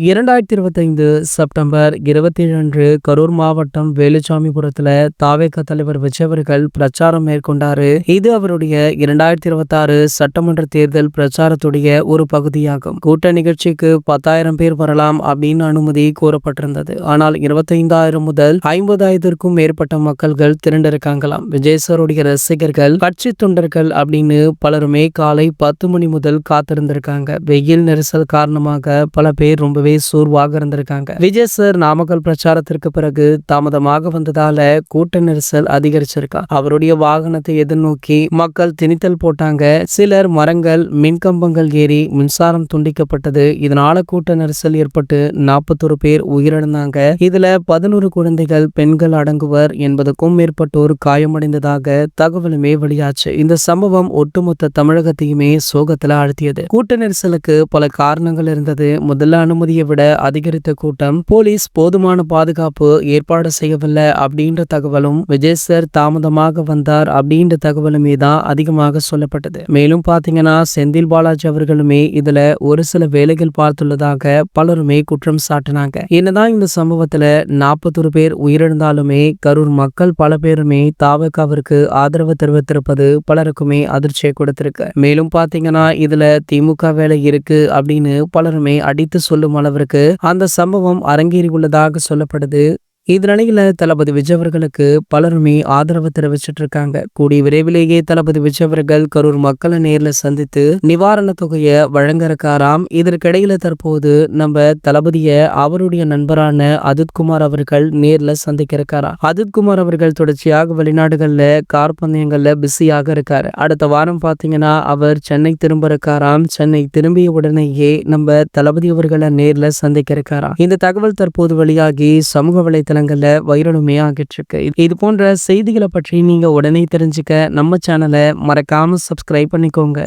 2025 September 27 அன்று கரூர் மாவட்டம் வேலுச்சாமிபுரத்துல தாவேக தலைவர் விஜய் அவர்கள் பிரச்சாரம் மேற்கொண்டாரு. இது அவருடைய 2026 சட்டமன்ற தேர்தல் பிரச்சாரத்துடைய ஒரு பகுதியாகும். கூட்ட நிகழ்ச்சிக்கு 10,000 பேர் வரலாம் அப்படின்னு அனுமதி கோரப்பட்டிருந்தது. ஆனால் 25,000 முதல் 50,000க்கும் மேற்பட்ட மக்கள்கள் திரண்டிருக்காங்களாம். விஜய் சாருடைய ரசிகர்கள், கட்சி தொண்டர்கள் அப்படின்னு பலருமே காலை 10 மணி முதல் காத்திருந்திருக்காங்க. வெயில் நெரிசல் காரணமாக பல பேர் ரொம்பவே சோர்வாக இருந்திருக்காங்க. விஜய் சார் நாமக்கல் பிரச்சாரத்திற்கு பிறகு தாமதமாக வந்ததால கூட்ட நெரிசல் அதிகரிச்சிருக்கா. அவருடைய வாகனத்தை எதிர்நோக்கி மக்கள் திணித்தல் போட்டாங்க. சிலர் மரங்கள், மின்கம்பங்கள் ஏறி மின்சாரம் துண்டிக்கப்பட்டது. இதனால கூட்ட நெரிசல் ஏற்பட்டு 41 பேர் உயிரிழந்தாங்க. இதுல 11 குழந்தைகள், பெண்கள் அடங்குவர். 80க்கும் மேற்பட்டோர் காயமடைந்ததாக தகவலுமே வெளியாச்சு. இந்த சம்பவம் ஒட்டுமொத்த தமிழகத்தையுமே சோகத்துல ஆழ்த்தியது. கூட்ட நெரிசலுக்கு பல காரணங்கள் இருந்தது. முதல்ல அனுமதியை விட அதிகரித்த கூட்டம், போலீஸ் போதுமான பாதுகாப்பு ஏற்பாடு செய்யவில்லை அப்படின்ற தகவலும், விஜய் சார் தாமதமாக வந்தார் அப்படின்ற தகவலுமே தான் அதிகமாக சொல்லப்பட்டது. மேலும் பாத்தீங்கன்னா செந்தில் பாலாஜி அவர்களுமே இதுல ஒரு சில வேலைகள் பார்த்துள்ளதாக பலருமே குற்றம் சாட்டினாங்க. என்னதான் இந்த சம்பவத்துல 41 பேர் உயிரிழந்தாலுமே கரூர் மக்கள் பல பேருமே தாவேகாவிற்கு ஆதரவு தெரிவித்திருப்பது பலருக்குமே அதிர்ச்சியை கொடுத்திருக்கு. மேலும் பாத்தீங்கன்னா இதுல திமுக வேலை இருக்கு அப்படின்னு பலருமே அடித்து சொல்லும் அளவிற்கு அந்த சம்பவம் அரங்கேறி உள்ளதாக சொல்லப்படுது. இதனிலையில தளபதி விஜய் அவர்களுக்கு பலருமே ஆதரவு தெரிவிச்சிட்டு இருக்காங்க. கூடிய விரைவிலேயே தளபதி விஜய் அவர்கள் கரூர் மக்களை நேர்ல சந்தித்து நிவாரண தொகையை வழங்க இருக்காராம். இதற்கிடையில தற்போது நம்ம தளபதிய அவருடைய நண்பரான அஜித்குமார் அவர்கள் நேர்ல சந்திக்க இருக்காரா. அஜித்குமார் அவர்கள் தொடர்ச்சியாக வெளிநாடுகள்ல கார் பந்தயங்கள்ல பிஸியாக இருக்காரு. அடுத்த வாரம் பாத்தீங்கன்னா அவர் சென்னை திரும்ப இருக்காராம். சென்னை திரும்பிய உடனேயே நம்ம தளபதி அவர்களை நேர்ல சந்திக்க இருக்காரா. இந்த தகவல் தற்போது வெளியாகி சமூக வலைத்தள வைரலுமே ஆகிட்டு இருக்கு. இது போன்ற செய்திகளை பற்றி நீங்க உடனே தெரிஞ்சுக்க நம்ம சேனலை மறக்காம சப்ஸ்கிரைப் பண்ணிக்கோங்க.